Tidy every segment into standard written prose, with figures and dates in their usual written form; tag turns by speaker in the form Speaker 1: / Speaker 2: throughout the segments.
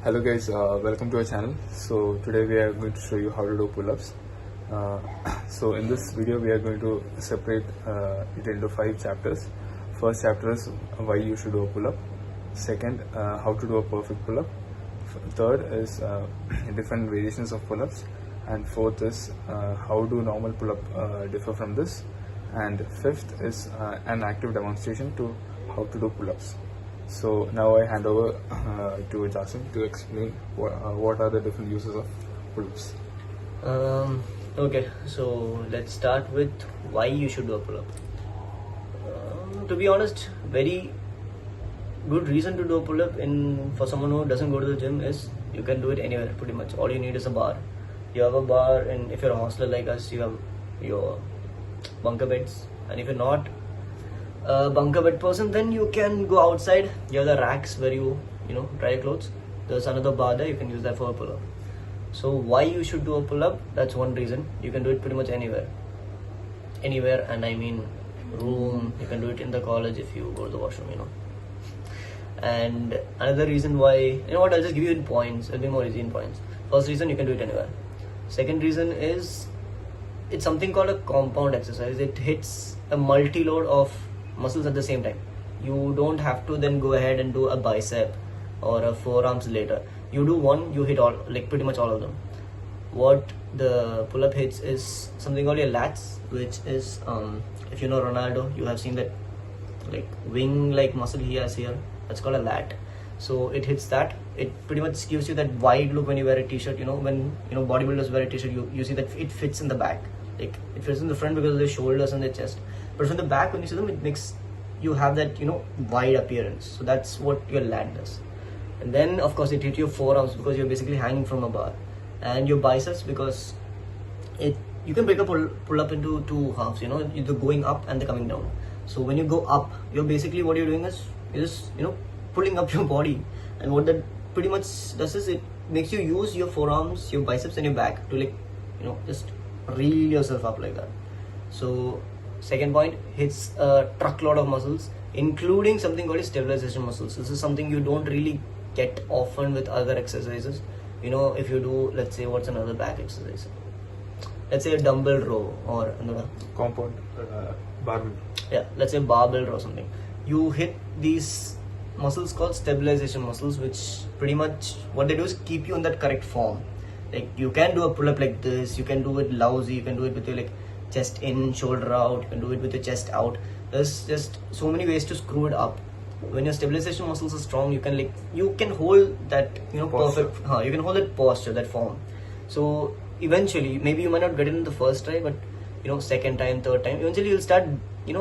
Speaker 1: Hello guys, welcome to our channel. So today we are going to show you how to do pull-ups. So in this video we are going to separate it into 5 chapters. First chapter is why you should do a pull-up. Second, how to do a perfect pull-up. Third is different variations of pull-ups. And fourth is how do normal pull-up differ from this. And fifth is an active demonstration to how to do pull-ups. So now I hand over to Jasim to explain what are the different uses of pull-ups.
Speaker 2: Okay, so let's start with why you should do a pull-up. To be honest, very good reason to do a pull-up for someone who doesn't go to the gym is you can do it anywhere pretty much. All you need is a bar. You have a bar, and if you're a hostler like us, you have your bunker beds. And if you're not a bunker bed person, then you can go outside. You have the racks where you dry your clothes. There's another bar there, you can use that for a pull-up. So why you should do a pull-up? That's one reason. You can do it pretty much anywhere, and I mean room. You can do it in the college if you go to the washroom, And another reason why, I'll just give you in points. It'll be more easy in points. First reason, you can do it anywhere. Second reason is it's something called a compound exercise. It hits a multi-load of muscles at the same time. You don't have to then go ahead and do a bicep or a forearms later. You do one, you hit all, like pretty much all of them. What the pull-up hits is something called your lats, which is if you know Ronaldo, you have seen that like wing like muscle he has here. That's called a lat. So it hits that. It pretty much gives you that wide look when you wear a t-shirt. When bodybuilders wear a t-shirt, you see that it fits in the back. Like it fits in the front because of the shoulders and the chest. But from the back, when you see them, it makes you have that wide appearance. So that's what your lat does. And then of course it hits your forearms because you're basically hanging from a bar, and your biceps because you can break a pull up into two halves. The going up and the coming down. So when you go up, you're basically what you're doing is you're just pulling up your body, and what that pretty much does is it makes you use your forearms, your biceps, and your back to just reel yourself up like that. So second point, hits a truckload of muscles, including something called stabilization muscles. This is something you don't really get often with other exercises. If you do, let's say, what's another back exercise? Let's say a dumbbell row or another
Speaker 1: Compound barbell.
Speaker 2: Yeah, let's say barbell row or something. You hit these muscles called stabilization muscles, which pretty much what they do is keep you in that correct form. Like you can do a pull-up like this, you can do it lousy, you can do it with your chest in, shoulder out, you can do it with your chest out. There's just so many ways to screw it up. When your stabilization muscles are strong, you can hold that perfect. You can hold that posture, that form. So eventually, maybe you might not get it in the first try, but second time, third time, eventually you'll start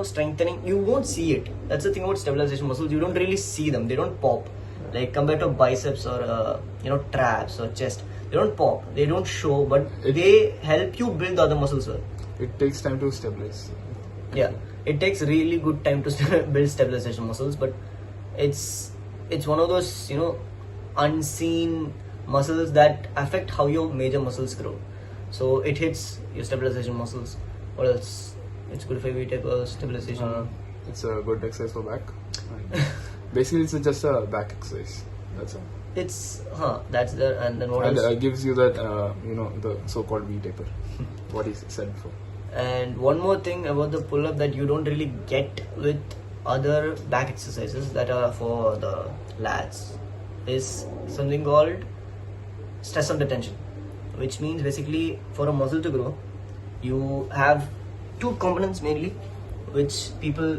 Speaker 2: strengthening. You won't see it. That's the thing about stabilization muscles. You don't really see them. They don't pop. Like compared to biceps or traps or chest, they don't pop. They don't show, but they help you build the other muscles well.
Speaker 1: It takes time to stabilize.
Speaker 2: Yeah, it takes really good time to build stabilization muscles, but it's one of those unseen muscles that affect how your major muscles grow. So it hits your stabilization muscles. What else? It's good for you to take a stabilization.
Speaker 1: It's a good exercise for back. Basically, it's just a back exercise. That's all.
Speaker 2: It's that's there, and then what
Speaker 1: and
Speaker 2: else?
Speaker 1: And gives you that the so-called V-taper. What he said before.
Speaker 2: And one more thing about the pull-up that you don't really get with other back exercises that are for the lats is something called stress under tension, which means basically for a muscle to grow, you have two components mainly, which people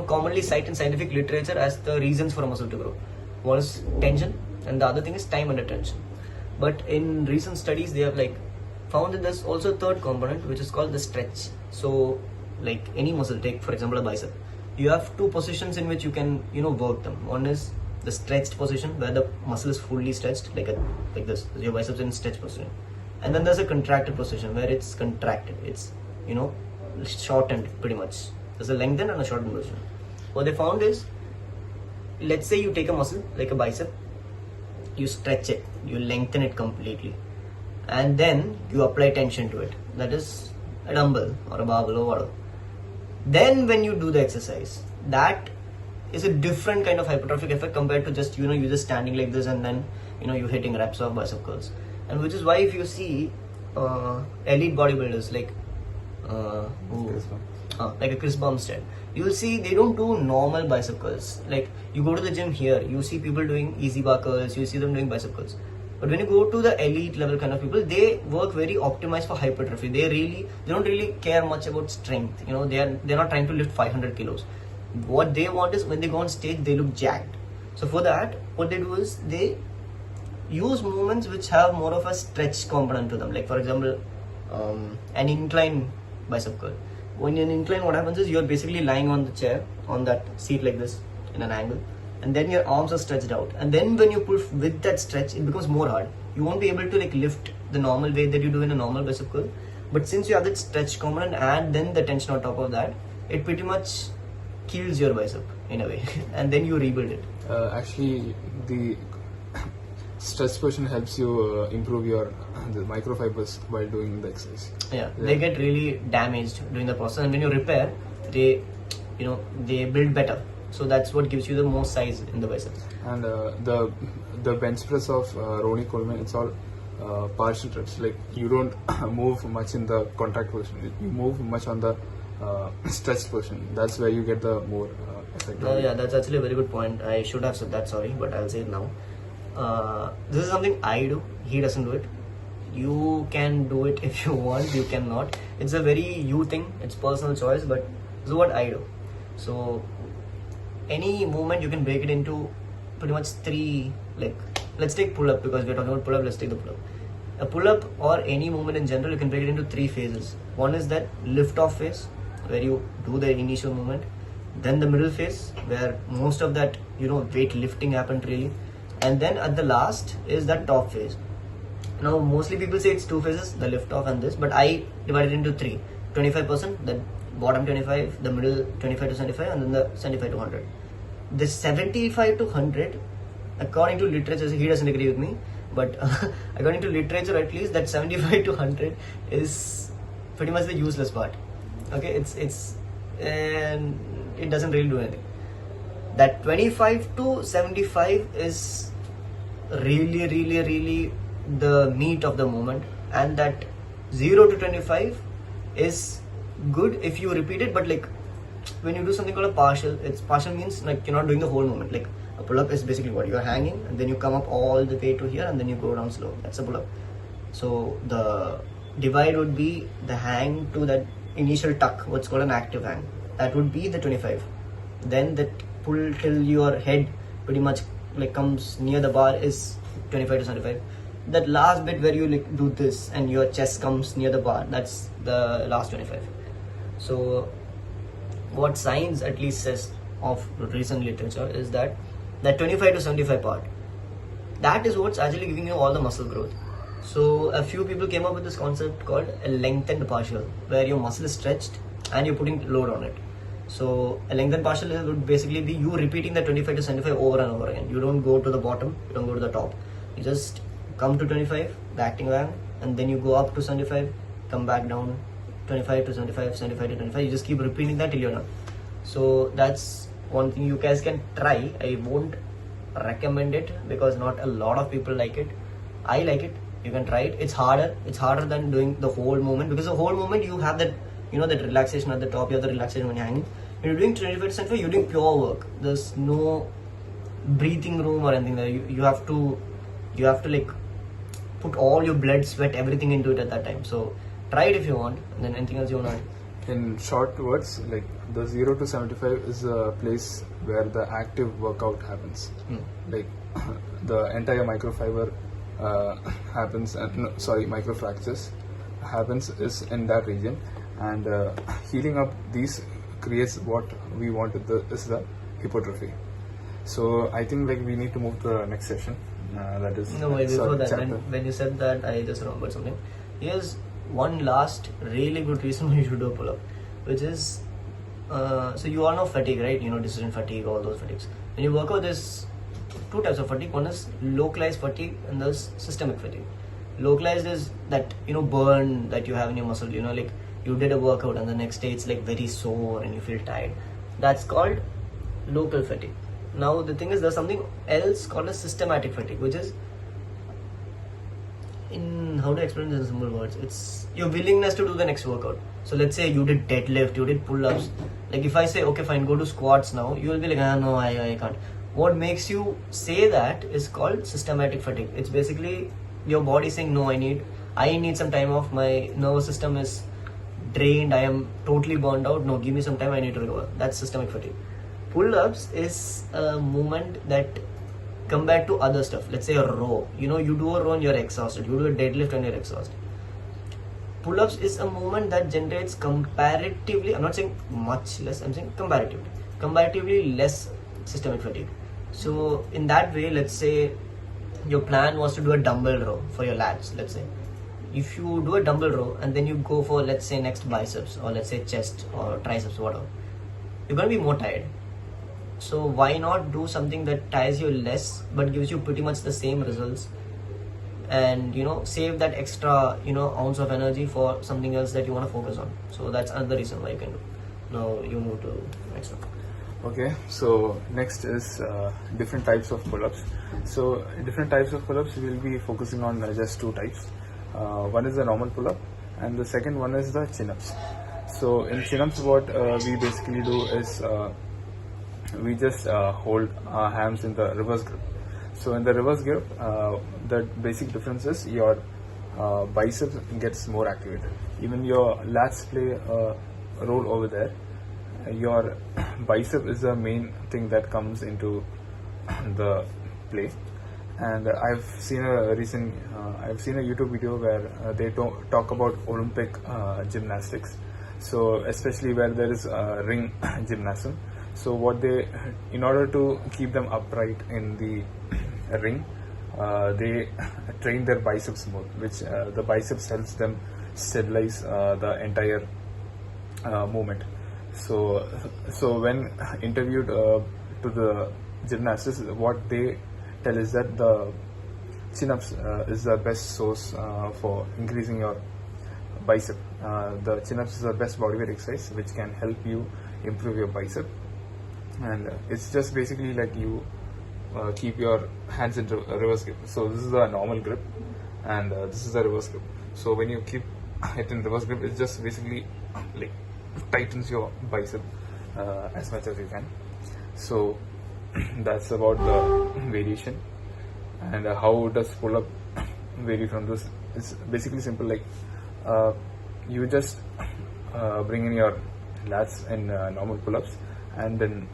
Speaker 2: commonly cite in scientific literature as the reasons for a muscle to grow. One is tension, and the other thing is time under tension. But in recent studies, they have found that there's also a third component, which is called the stretch. So like any muscle, take for example a bicep, you have two positions in which you can work them. One is the stretched position where the muscle is fully stretched, like this, your biceps in stretch position, and then there's a contracted position where it's contracted, it's shortened pretty much. There's a lengthened and a shortened position. What they found is, let's say you take a muscle like a bicep, you stretch it, you lengthen it completely, and then you apply tension to it. That is a dumbbell or a barbell or whatever. Then when you do the exercise, that is a different kind of hypertrophic effect compared to just you just standing like this and then you're hitting reps of bicep curls. And which is why if you see elite bodybuilders like like a Chris Bumstead, you'll see they don't do normal bicep curls. Like you go to the gym here, you see people doing easy bar curls, you see them doing bicep curls. But when you go to the elite level kind of people, they work very optimized for hypertrophy. They don't really care much about strength. They're not trying to lift 500 kilos. What they want is when they go on stage, they look jacked. So for that, what they do is they use movements which have more of a stretch component to them. Like for example, an incline bicep curl. When you're in incline, what happens is you're basically lying on the chair, on that seat like this, in an angle, and then your arms are stretched out. And then when you pull with that stretch, it becomes more hard. You won't be able to like lift the normal way that you do in a normal bicep curl. But since you have that stretch component and then the tension on top of that, it pretty much kills your bicep in a way, and then you rebuild it.
Speaker 1: Actually, the stretch position helps you improve the microfibers while doing the exercise.
Speaker 2: Yeah, they get really damaged during the process, and when you repair, they build better. So that's what gives you the most size in the biceps.
Speaker 1: And the bench press of Ronnie Coleman, it's all partial reps. Like you don't move much in the contact position. You move much on the stretched position. That's where you get the more effect.
Speaker 2: Yeah, that's actually a very good point. I should have said that, sorry, but I'll say it now. This is something I do. He doesn't do it. You can do it if you want. You cannot. It's a very you thing. It's personal choice. But this is what I do. So any movement you can break it into pretty much three. Like let's take pull up because we're talking about pull up. Let's take the pull up. A pull up or any movement in general, you can break it into three phases. One is that lift off phase where you do the initial movement. Then the middle phase where most of that weight lifting happened really. And then at the last is that top phase. Now mostly people say it's two phases, the lift off and this, but I divide it into three. 25%, the bottom 25, the middle 25 to 75, and then the 75 to 100. The 75 to 100, according to literature, he doesn't agree with me, but according to literature at least, that 75 to 100 is pretty much the useless part. Okay, and it doesn't really do anything. That 25 to 75 is really the meat of the moment, and that 0 to 25 is good if you repeat it. But like when you do something called a partial, partial means like you're not doing the whole movement. Like a pull-up is basically what you're hanging and then you come up all the way to here and then you go down slow. That's a pull-up. So the divide would be the hang to that initial tuck, what's called an active hang. That would be the 25. Then that pull till your head pretty much like comes near the bar is 25 to 75. That last bit where you like do this and your chest comes near the bar, that's the last 25. So what science at least says of recent literature is that 25 to 75 part, that is what's actually giving you all the muscle growth. So a few people came up with this concept called a lengthened partial, where your muscle is stretched and you're putting load on it. So a lengthened partial would basically be you repeating the 25 to 75 over and over again. You don't go to the bottom, you don't go to the top. You just come to 25, the acting hang, and then you go up to 75, come back down, 25 to 75, 75 to 25. You just keep repeating that till you're done. So that's one thing you guys can try. I won't recommend it because not a lot of people like it. I like it. You can try it. It's harder than doing the whole movement, because the whole movement you have that that relaxation at the top, you have the relaxation when you're hanging. When you're doing 25 to 75, you're doing pure work. There's no breathing room or anything there. You have to like put all your blood, sweat, everything into it at that time. So try it if you want, and then anything else you want to add.
Speaker 1: In short words, like the 0 to 75 is a place where the active workout happens. Like the entire microfiber happens, microfractures happens is in that region, and healing up these creates what we want is the hypertrophy. So I think like we need to move to the next session. That is
Speaker 2: no wait, before that, when you said that, I just remembered something. Here's one last really good reason why you should do a pull-up, which is so you all know fatigue, right? Decision fatigue, all those fatigues. When you work out, there's two types of fatigue. One is localized fatigue and there's systemic fatigue. Localized is that burn that you have in your muscle, like you did a workout and the next day it's like very sore and you feel tired. That's called local fatigue. Now the thing is, there's something else called a systematic fatigue, which is in how to explain this in simple words, it's your willingness to do the next workout. So let's say you did deadlift, you did pull-ups. Like if I say, okay fine, go to squats now, you will be like, no, I can't. What makes you say that is called systematic fatigue. It's basically your body saying, no, I need some time off, my nervous system is drained, I am totally burned out, no, give me some time, I need to recover. That's systemic fatigue. Pull-ups is a movement that compared to other stuff, let's say a row, you do a row and you're exhausted, you do a deadlift and you're exhausted. Pull-ups is a movement that generates comparatively, I'm not saying much less, I'm saying comparatively less systemic fatigue. So in that way, let's say your plan was to do a dumbbell row for your lats, let's say. If you do a dumbbell row and then you go for, let's say, next biceps or let's say chest or triceps, whatever, you're going to be more tired. So why not do something that tires you less but gives you pretty much the same results, and save that extra ounce of energy for something else that you want to focus on. So that's another reason why you can do. Now you move to next one.
Speaker 1: Okay, so next is different types of pull-ups. So different types of pull-ups, we will be focusing on just two types. One is the normal pull-up and the second one is the chin-ups. So in chin-ups, what we basically do is we just hold our hands in the reverse grip. So in the reverse grip, the basic difference is your biceps gets more activated. Even your lats play a role over there. Your bicep is the main thing that comes into the play. And I've seen a YouTube video where they talk about Olympic gymnastics. So especially where there is ring gymnasm. So in order to keep them upright in the ring, they train their biceps more, which the biceps helps them stabilize the entire movement. So when interviewed to the gymnasts, what they tell is that the chin-ups is the best source for increasing your bicep. The chin-ups is the best bodyweight exercise which can help you improve your bicep, and it's just basically like you keep your hands in reverse grip. So this is the normal grip and this is the reverse grip. So when you keep it in reverse grip, it just basically like tightens your bicep as much as you can. So that's about the variation. And how does pull-up vary from this? It's basically simple, like you just bring in your lats in normal pull-ups, and then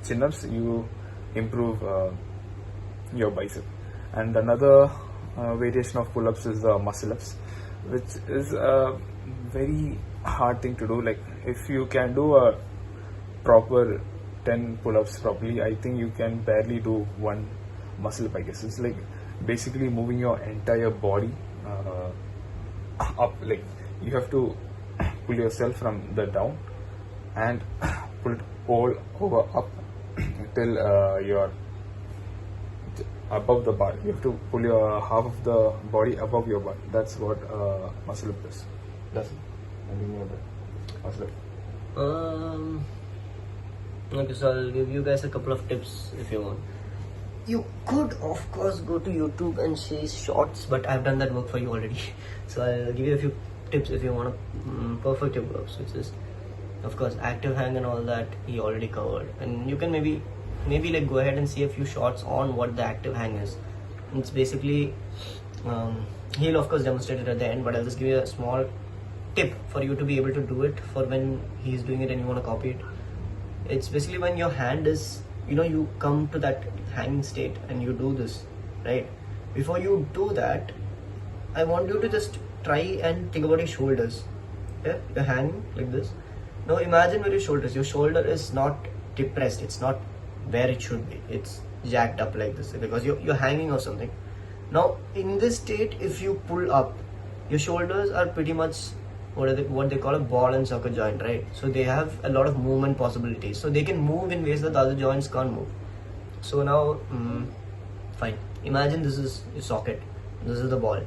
Speaker 1: chin-ups you improve your bicep. And another variation of pull-ups is the muscle-ups, which is a very hard thing to do. Like if you can do a proper 10 pull-ups properly, I think you can barely do one muscle-up, I guess. It's like basically moving your entire body up. Like you have to pull yourself from the down and pull it all over up till you're above the bar. You have to pull your half of the body above your bar. That's what muscle-up is. That's it. I think you know that. Muscle-up.
Speaker 2: Okay, so I'll give you guys a couple of tips if you want. You could, of course, go to YouTube and see shorts, but I've done that work for you already. So I'll give you a few tips if you want to perfect your pull-ups, which is, of course, active hang and all that he already covered. And you can maybe like go ahead and see a few shots on what the active hang is. It's basically, he'll of course demonstrate it at the end, but I'll just give you a small tip for you to be able to do it for when he's doing it and you want to copy it. It's basically when your hand is, you come to that hanging state and you do this, right? Before you do that, I want you to just try and think about your shoulders. Yeah, you're hanging like this. Now imagine where your shoulder is not depressed, it's not where it should be, it's jacked up like this because you're hanging or something. Now in this state, if you pull up, your shoulders are pretty much what they call a ball and socket joint, right? So they have a lot of movement possibilities, so they can move in ways that the other joints can't move. So now fine, imagine this is your socket, this is the ball.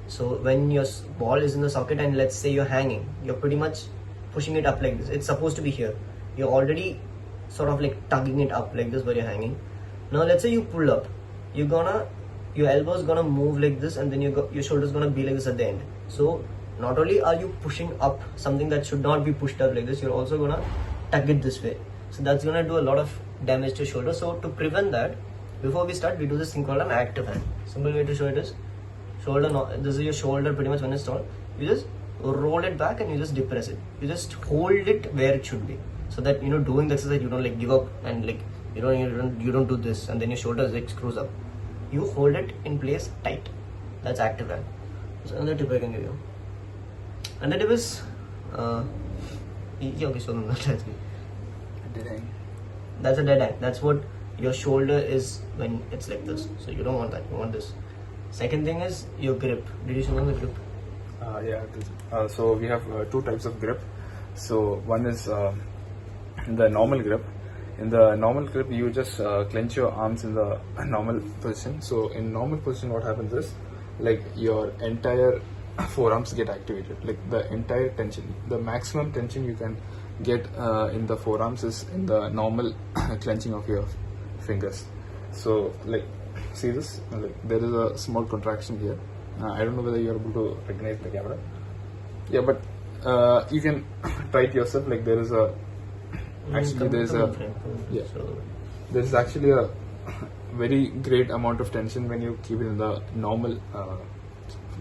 Speaker 2: So when your ball is in the socket and let's say you're hanging, you're pretty much pushing it up like this. It's supposed to be here, you're already sort of like tugging it up like this where you're hanging. Now let's say you pull up, you're gonna your elbow is gonna move like this, and then your shoulder is gonna be like this at the end. So not only are you pushing up something that should not be pushed up like this, you're also gonna tuck it this way. So that's gonna do a lot of damage to shoulder. So to prevent that, before we start, we do this thing called an active hand. Simple way to show it is shoulder. This is your shoulder pretty much when it's tall. You just roll it back and you just depress it. You just hold it where it should be, so that doing the exercise you don't like give up and like you don't do this and then your shoulders like screws up. You hold it in place tight. That's active hand. So another tip I can give you. Another tip is okay, so that's me.
Speaker 1: Dead hang.
Speaker 2: That's a dead hang. That's what your shoulder is when it's like this. So you don't want that. You want this. Second thing is your grip. Did you show me the grip?
Speaker 1: So we have two types of grip. So one is the normal grip. In the normal grip, you just clench your arms in the normal position. So in normal position, what happens is like your entire forearms get activated, like the entire tension. The maximum tension you can get in the forearms is in the normal clenching of your fingers. So like see this, like there is a small contraction here. I don't know whether you're able to recognize the camera. Yeah, but you can try it yourself. Like there is a actually there is actually a very great amount of tension when you keep it in the normal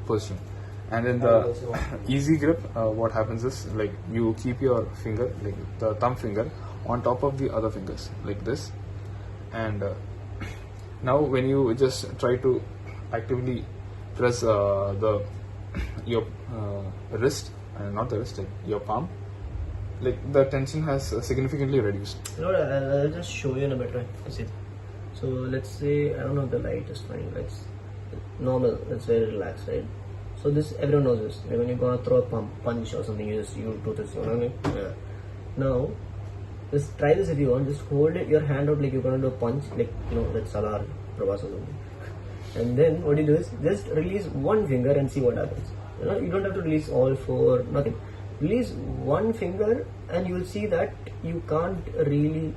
Speaker 1: position. And in the easy grip, what happens is like you keep your finger, like the thumb finger, on top of the other fingers like this. And now when you just try to actively press your wrist, not the wrist, like your palm, like the tension has significantly reduced.
Speaker 2: I'll just show you in a bit, right? See. So let's say, I don't know if the light is fine. Let's normal. Let's very relaxed, right? So this everyone knows this. Like when you're gonna throw a punch or something, you do this. You know what I mean? Yeah. Now, just try this if you want. Just hold your hand out like you're gonna do a punch, like like Salar Prabhas or something. And then what you do is just release one finger and see what happens. You don't have to release all four, nothing. Release one finger and you'll see that you can't really,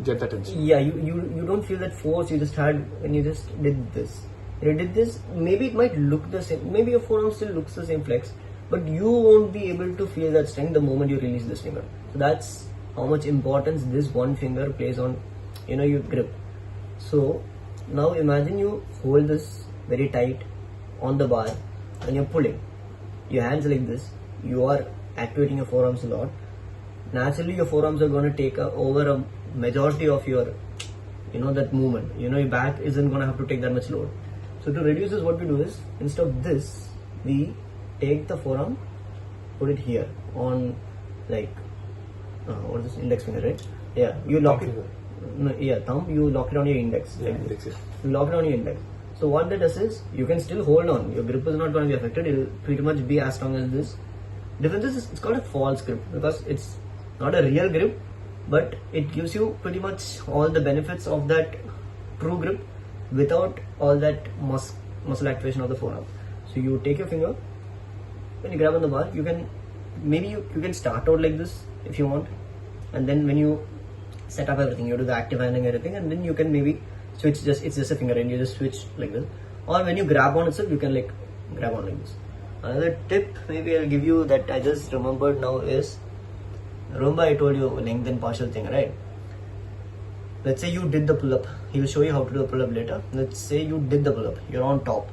Speaker 1: get that tension.
Speaker 2: Yeah, you don't feel that force you just had when you just did this. When you did this, maybe it might look the same. Maybe your forearm still looks the same flex, but you won't be able to feel that strength the moment you release this finger. So that's how much importance this one finger plays on, your grip. So now imagine you hold this very tight on the bar and you're pulling. Your hands like this. You are activating your forearms a lot. Naturally, your forearms are going to take over a majority of your, that movement. Your back isn't going to have to take that much load. So to reduce this, what we do is instead of this, we take the forearm, put it here on like what is this, index finger, right? Yeah, you lock it. No, yeah, thumb. You lock it on your index.
Speaker 1: Yeah,
Speaker 2: like
Speaker 1: index.
Speaker 2: You lock it on your index. So what that does is you can still hold on. Your grip is not going to be affected. It will pretty much be as strong as this. Difference is it's called a false grip because it's not a real grip, but it gives you pretty much all the benefits of that true grip without all that muscle activation of the forearm. So you take your finger, when you grab on the bar, you can maybe you can start out like this if you want, and then when you set up everything, you do the active handing everything, and then you can maybe switch it's just a finger and you just switch like this. Or when you grab on itself, you can like grab on like this. Another tip maybe I'll give you that I just remembered now is, remember I told you length and partial thing, right? Let's say you did the pull-up. He will show you how to do a pull-up later. Let's say you did the pull-up. You're on top.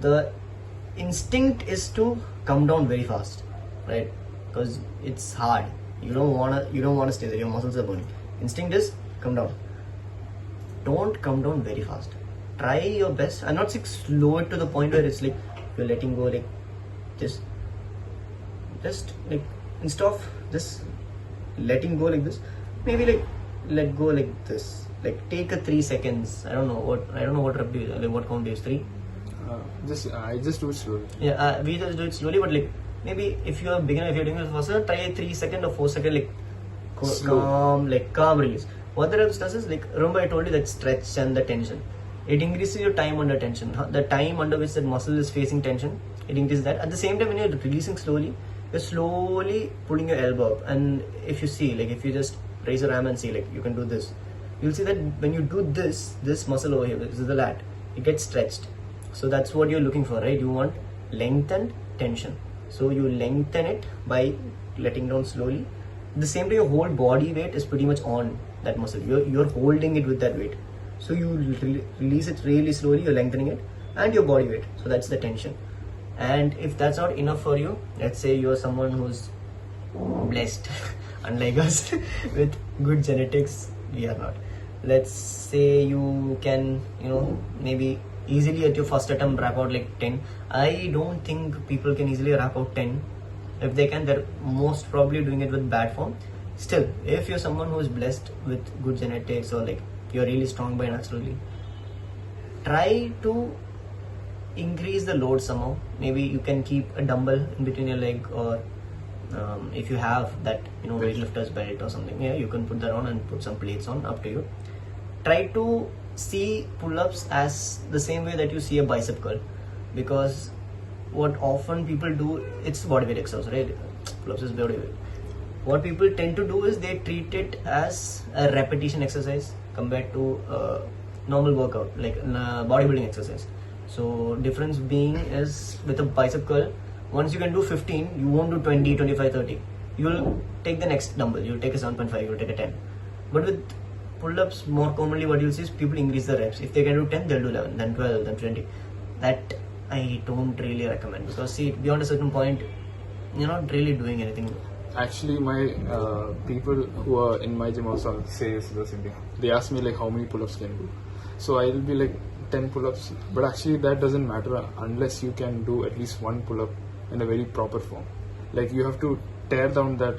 Speaker 2: The instinct is to come down very fast, right? Because it's hard. You don't wanna stay there. Your muscles are burning. Instinct is come down. Don't come down very fast. Try your best. I'm not saying slow it to the point where it's like you're letting go, like just like instead of just letting go like this, maybe like let go like this. Like take a 3 seconds. I don't know what rep do you, like what count is 3.
Speaker 1: I just do it slowly.
Speaker 2: Yeah, we just do it slowly, but like maybe if you're a beginner, if you're doing this faster, try a 3 second or 4 second like calm release. What the reps does is like, remember I told you that stretch and the tension. It increases your time under tension. The time under which that muscle is facing tension, it increases that. At the same time, when you're releasing slowly, you're slowly pulling your elbow up. And if you see, like if you just raise your arm and see, like you can do this. you'll see that when you do this muscle over here, this is the lat, it gets stretched. So that's what you're looking for, right? You want length and tension. So you lengthen it by letting down slowly. The same way your whole body weight is pretty much on that muscle. You're holding it with that weight. So you release it really slowly, you're lengthening it, and your body weight. So that's the tension. And if that's not enough for you, let's say you're someone who's blessed, unlike us, with good genetics, we are not. Let's say you can, maybe easily at your first attempt wrap out like 10. I don't think people can easily wrap out 10. If they can, they're most probably doing it with bad form. Still, if you're someone who is blessed with good genetics, or like you're really strong by naturally, try to increase the load somehow. Maybe you can keep a dumbbell in between your leg, or if you have that weightlifter's belt or something, you can put that on and put some plates on, up to you. Try to see pull-ups as the same way that you see a bicep curl, because what often people do, it's bodyweight exercise, right? Pull-ups is bodyweight. What people tend to do is they treat it as a repetition exercise compared to a normal workout, like bodybuilding exercise. So difference being is, with a bicep curl, once you can do 15, you won't do 20, 25, 30. You'll take the next dumbbell, you'll take a 7.5, you'll take a 10. But with pull-ups, more commonly what you'll see is people increase the reps. If they can do 10, they'll do 11, then 12, then 20. That I don't really recommend, because see, beyond a certain point, you're not really doing anything.
Speaker 1: Actually, my people who are in my gym also say the same thing. They ask me like how many pull-ups can you do. So I will be like 10 pull-ups, but actually that doesn't matter unless you can do at least one pull-up in a very proper form. Like you have to tear down that.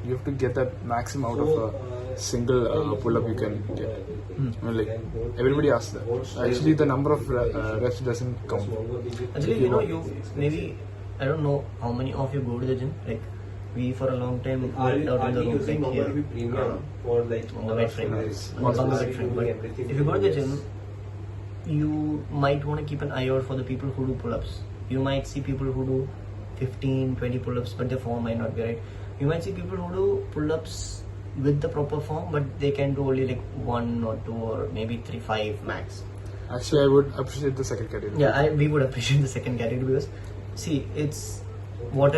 Speaker 1: You have to get that maximum out of a single pull-up you can get. Like everybody asks that. Actually, the number of reps doesn't count.
Speaker 2: Actually, you maybe, I don't know how many of you go to the gym. Like we for a long time worked out in the room, like here, on the bed frame, on the bed frame. But if you go to the gym, you might want to keep an eye out for the people who do pull-ups. You might see people who do 15, 20 pull-ups, but their form might not be right. You might see people who do pull-ups with the proper form, but they can do only like 1 or 2 or maybe 3, 5 max.
Speaker 1: Actually, I would appreciate the second category.
Speaker 2: Yeah, we would appreciate the second category, because see, it's what's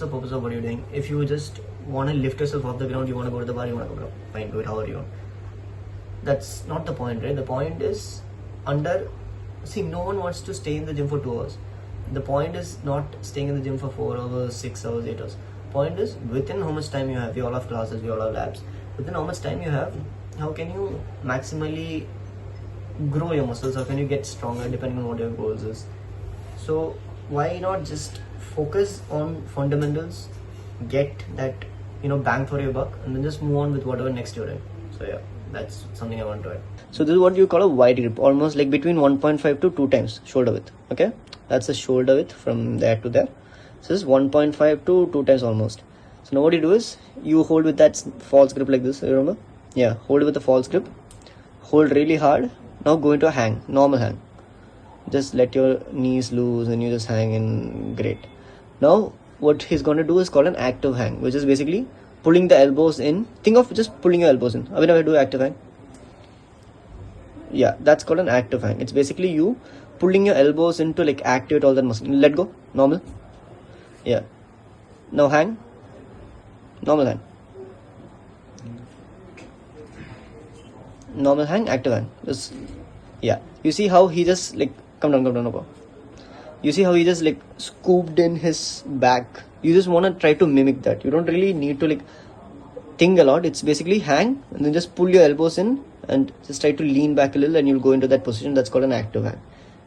Speaker 2: the purpose of what you're doing? If you just want to lift yourself off the ground, you want to go to the bar, you want to go to, fine, do it however you want. That's not the point, right? The point is, no one wants to stay in the gym for 2 hours. The point is not staying in the gym for 4 hours, 6 hours, 8 hours. Point is, within how much time you have. We all have classes, we all have labs. Within how much time you have, how can you maximally grow your muscles? How can you get stronger, depending on what your goals is? So why not just focus on fundamentals, get that bang for your buck, and then just move on with whatever next you're in. So yeah, that's something I want to add. So this is what you call a wide grip, almost like between 1.5 to 2 times shoulder width. Okay, that's the shoulder width from there to there. So this is 1.5 to 2 times almost. So now what you do is, you hold with that false grip like this, remember? Yeah, hold with the false grip, hold really hard. Now go into a hang, normal hang. Just let your knees loose and you just hang in. Great. Now what he's going to do is called an active hang, which is basically pulling the elbows in. Think of just pulling your elbows in. Whenever I do active hang, yeah, that's called an active hang. It's basically you pulling your elbows in to like activate all that muscle. Let go, normal. Yeah. Now hang, normal hang. Normal hang, active hang. Just, yeah. You see how he just like, come down, over. You see how he just like scooped in his back. You just want to try to mimic that. You don't really need to like think a lot. It's basically hang and then just pull your elbows in and just try to lean back a little, and you'll go into that position. That's called an active hang.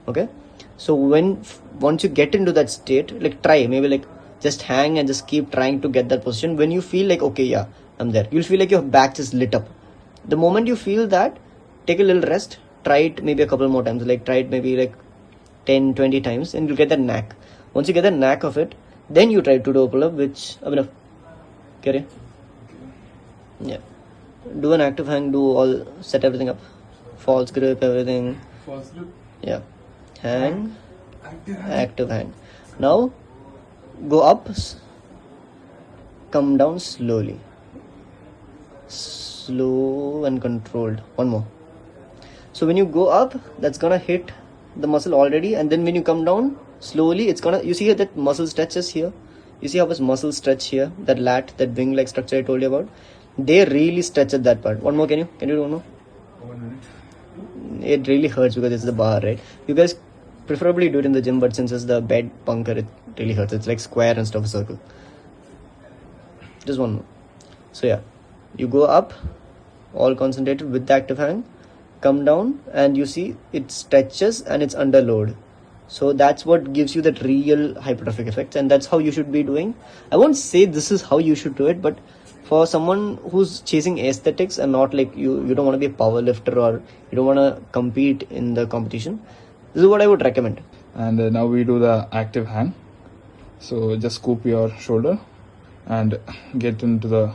Speaker 2: Okay. So once you get into that state, like try, maybe like just hang and just keep trying to get that position. When you feel like, okay, yeah, I'm there, you'll feel like your back just lit up. The moment you feel that, take a little rest, try it maybe a couple more times, like try it maybe like 10, 20 times, and you'll get that knack. Once you get the knack of it, then you try to do a pull-up, which, carry. Yeah. Do an active hang, set everything up. False grip, everything.
Speaker 1: False grip?
Speaker 2: Yeah. Hang, active hang. Now, go up, come down slowly. slow and controlled. One more. So when you go up, that's gonna hit the muscle already, and then when you come down slowly, it's gonna, you see that muscle stretches here. You see how this muscle stretch here, that lat, that wing like structure I told you about. They really stretch at that part. One more, can you do one more?
Speaker 1: 1 minute.
Speaker 2: It really hurts because it's the bar, right? You guys preferably do it in the gym, but since it's the bed bunker, it really hurts. It's like square instead of a circle. Just one more. So yeah, you go up, all concentrated with the active hang, come down, and you see it stretches and it's under load. So that's what gives you that real hypertrophic effect, and that's how you should be doing. I won't say this is how you should do it, but for someone who's chasing aesthetics and not like you don't want to be a power lifter or you don't want to compete in the competition, this is what I would recommend.
Speaker 1: And now we do the active hang. So just scoop your shoulder and get into the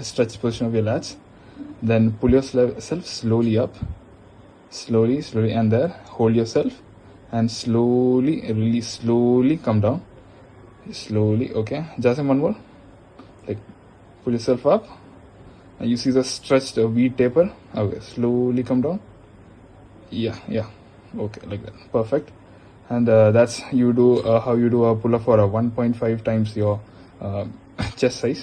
Speaker 1: stretch position of your lats. Then pull yourself slowly up, slowly, and there hold yourself and slowly, really slowly come down. Slowly, okay. Just one more. Like pull yourself up, and you see the stretched V taper. Okay, slowly come down. Yeah. Okay, like that. Perfect. And that's you do how you do a pull up for a 1.5 times your chest size.